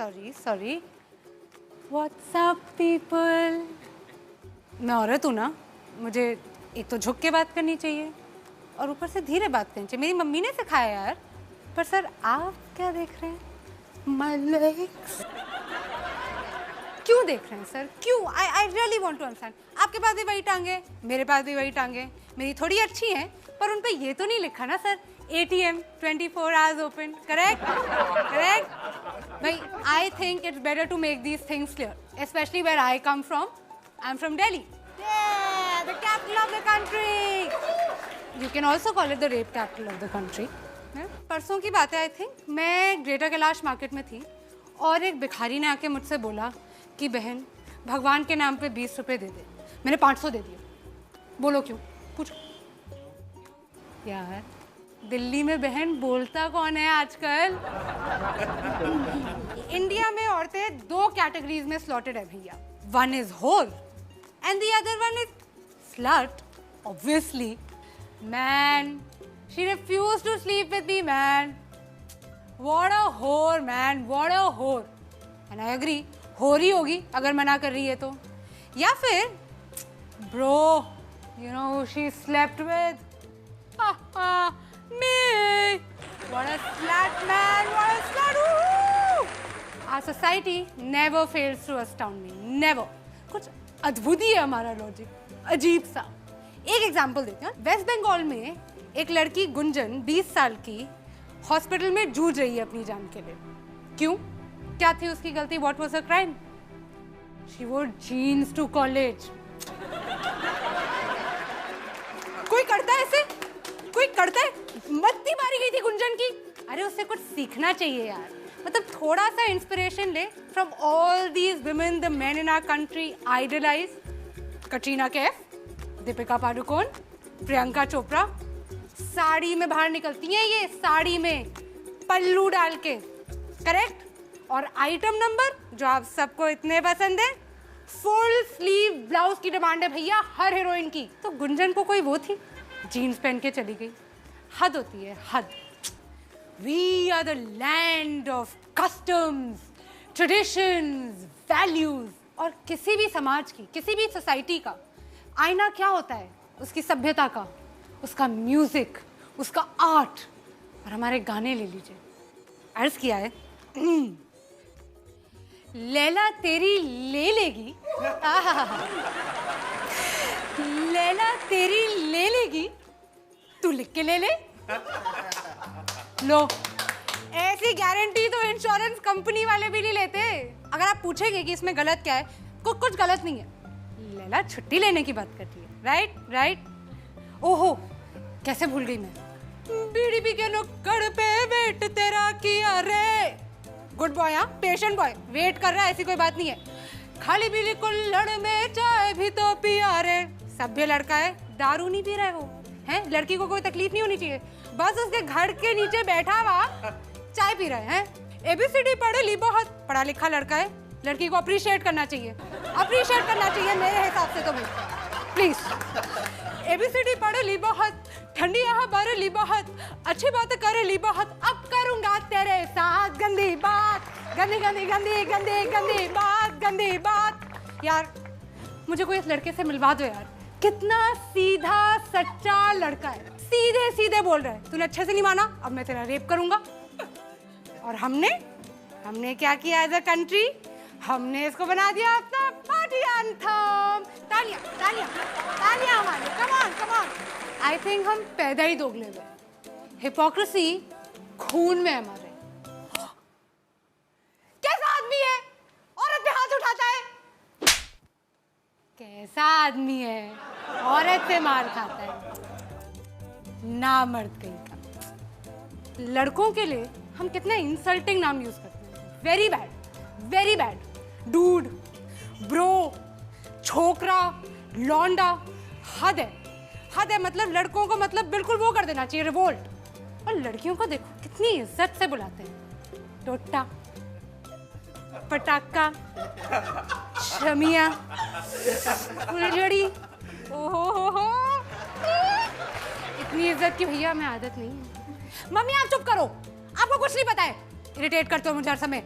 Sorry. What's up people. मैं औरत हूँ ना, मुझे एक तो झुक के बात करनी चाहिए और ऊपर से धीरे बात करनी चाहिए। मेरी मम्मी ने सिखाया यार। पर सर आप क्या देख रहे हैं? My legs। क्यों देख रहे हैं सर? क्यों? I really want to understand। आपके पास भी वही टांगे, मेरे पास भी वही टांगे। मेरी थोड़ी अच्छी हैं, पर उन पे ये तो नहीं लिखा ना sir ATM 24 hours open। Correct? भाई I think it's better to make these things clear, especially where I come from। I'm from Delhi। Yeah, the capital of the country। You can also call it the rape capital of the country। परसों की बात है I think, मैं greater Kailash market में थी और एक भिखारी ने आके मुझसे बोला कि बहन भगवान के नाम पे 20 रुपए दे दे। मैंने 500 दे दिया। बोलो क्यों? पूछो यार। दिल्ली में बहन बोलता कौन है आजकल? इंडिया में औरतें 2 कैटेगरीज में स्लॉटेड है भैया। One is whore and the other one is slut. Obviously man, she refused to sleep with me man। what a whore man, what a whore। and I agree, whore ही होगी अगर मना कर रही है तो। या फिर bro, you know who she slept with? me। what a slut man, what a slut। our society never fails to astound me, never। कुछ अद्भुत ही है हमारा लॉजिक, अजीब सा। एक एग्जाम्पल देते हैं। वेस्ट बंगाल में एक लड़की गुंजन 20 साल की हॉस्पिटल में जूझ रही है अपनी जान के लिए। क्यों? क्या थी उसकी गलती? What was her crime? She wore jeans to college. कोई करता है ऐसे? कोई करता है? मत्ती मारी गई थी गुंजन की। अरे उससे कुछ सीखना चाहिए यार। मतलब थोड़ा सा इंस्पिरेशन ले from all these women the men in our country idealise. Katrina Kaif, Deepika Padukone, Priyanka Chopra. Sari में बाहर निकलती हैं ये, साड़ी में पल्लू डाल के। करेक्ट? और आइटम नंबर जो आप सबको इतने पसंद है, फुल स्लीव ब्लाउज की डिमांड है भैया हर हीरोइन की। तो गुंजन को कोई वो थी, जीन्स पहन के चली गई। हद होती है, हद। We are the land of customs, traditions, values. और किसी भी समाज की, किसी भी सोसाइटी का आईना क्या होता है? उसकी सभ्यता का, उसका म्यूजिक, उसका आर्ट। और हमारे गाने ले लीजिए। अर्ज किया है लैला तेरी ले लेगी, लैला तेरी ले लेगी, तू लिख के ले ले। लो, ऐसी गारंटी तो इंश्योरेंस कंपनी वाले भी नहीं लेते। अगर आप पूछेंगे कि इसमें गलत क्या है, कुछ गलत नहीं है। लैला छुट्टी लेने की बात करती है। राइट। ओहो, कैसे भूल गई मैं। बीडीपी के नुक्कड़ पे वेट तेरा किया रे। गुड बॉय, हाँ, पेशेंट बॉय। वेट कर रहा है, ऐसी कोई बात नहीं है। खाली पीली कुल्हड़ में चाय भी तो पिया रे। सभ्य लड़का है, दारू नहीं पी रहा है वो। हैं? लड़की को कोई तकलीफ नहीं होनी चाहिए, बस उसके घर के नीचे बैठा हुआ चाय पी रहा है। ABCD पढ़े ली बहुत, पढ़ा लिखा लड़का है। लड़की को अप्रिशिएट करना चाहिए, अप्रिशिएट करना चाहिए मेरे हिसाब से तो भाई, प्लीज। ABCD पढ़े ली बहुत, ठंडी यहाँ बारे ली बहुत, अच्छी बात करे ली बहुत। अब करूंगा तेरे साथ गंदी बात, गंदी गंदी गंदी गंदी गंदी बात, गंदी बात। यार मुझे कोई इस लड़के से मिलवा दो यार। कितना सीधा सच्चा लड़का है, सीधे सीधे बोल रहा है। तूने अच्छे से नहीं माना, अब मैं तेरा रेप करूंगा। और हमने क्या किया एज अ कंट्री? हमने इसको बना दिया अपना पार्टी एंथम। तालियां तालियां तालियां हमारे, come on come on. I think हम पैदा ही दोगले हुए। हिपोक्रेसी खून में हमारे। कैसा आदमी है? औरत पे हाथ उठाता है। कैसा आदमी है? औरत से मार खाता है। ना मर्द कहीं का। लड़कों के लिए हम कितने इंसल्टिंग नाम यूज करते हैं। Very bad, very bad. Dude, bro, छोकरा, लौंडा। हद है। मतलब लड़कों को मतलब बिल्कुल वो कर देना चाहिए, रिवोल्ट। और लड़कियों को देखो कितनी इज्जत से बुलाते हैं। टोटा, पटाखा, शमिया, फुलझड़ी। ओहो, इतनी इज्जत की भैया हमें आदत नहीं है। मम्मी आप चुप करो, आपको कुछ नहीं पता है। इरिटेट करते हो मुझे हर समय।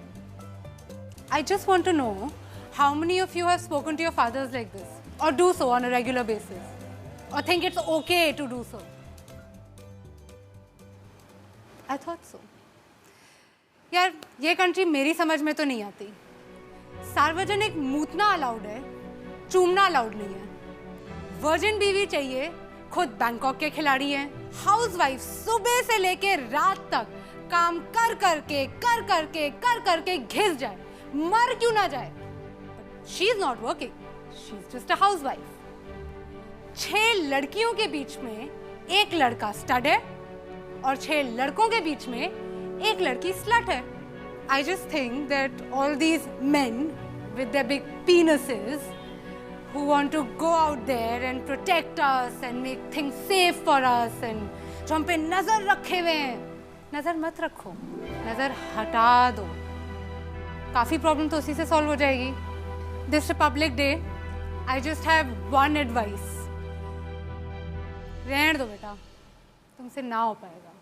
I just want to know how many of you have spoken to your fathers like this, or do so on a regular basis, or think it's okay to do so. I thought so. यार ये country मेरी समझ में तो नहीं आती. सार्वजनिक मूतना allowed है, चूमना अलाउड नहीं है. वर्जिन बीवी चाहिए, खुद बैंकॉक के खिलाड़ी हैं. हाउसवाइफ सुबह से लेके रात तक काम कर करके घिस जाए, मर क्यों ना जाए. She is not working, she is just a housewife. 6 लड़कियों के बीच में एक लड़का स्टड है और 6 लड़कों के बीच में एक लड़की स्लट है. I just think that all these men with their big penises who want to go out there and protect us and make things safe for us and जो हम पे नजर रखे हुए हैं, नजर मत रखो, नजर हटा दो. काफी प्रॉब्लम तो उसी से सॉल्व हो जाएगी. This Republic day I just have one advice. रहने दो बेटा, तुमसे ना हो पाएगा.